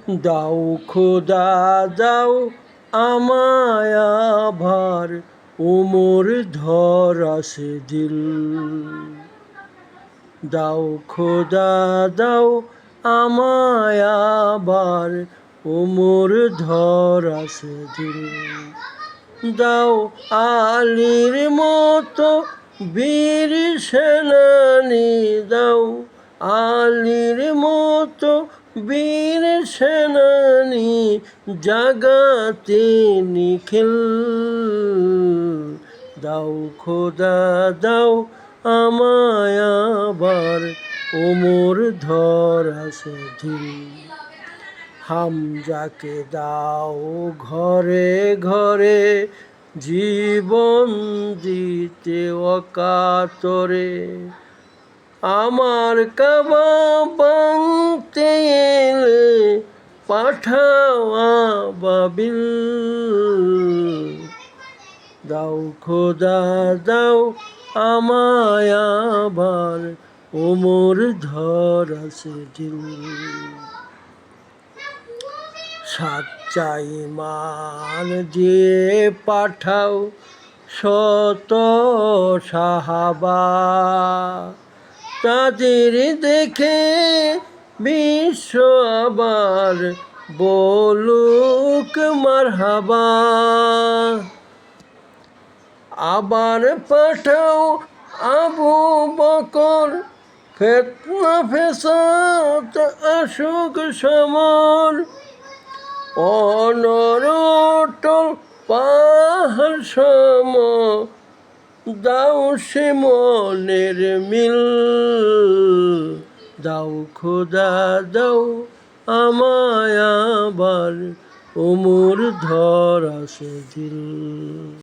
দাও খোদা দাও আমায় আবার ওমর ধরা সে দিল। দাও খোদা দাও আমায় আবার ওমর ধরা সে দিল। দাও আলীর মতো বীর সেনানি, দাও আলীর মতো বীর সেনানি, জাগাতে নিখিল। দাও খোদা দাও আমায় আবার ওমর ধরা সে দিল। হামজাকে দাও ঘরে ঘরে জীবন দিতে অকাতরে, আমার কাবা ভাঙতে এলে পাঠাও আবাবিল। দাও খোদা দাও আমায় আবার ওমর ধরা সে দিল। সাচ্চা ঈমান দিয়ে পাঠাও শত সাহাবা, তাদের দেখে বিশ্ব আবার বলুক মারহাবা। আবার পাঠাও আবু বকর, ফিতনা ফেসাদ আসুক সমর, অনরটল পাহাড় সম দাও সে মনের মিল। দাও খোদা দাও আমায় আবার ওমর ধরা সে দিল।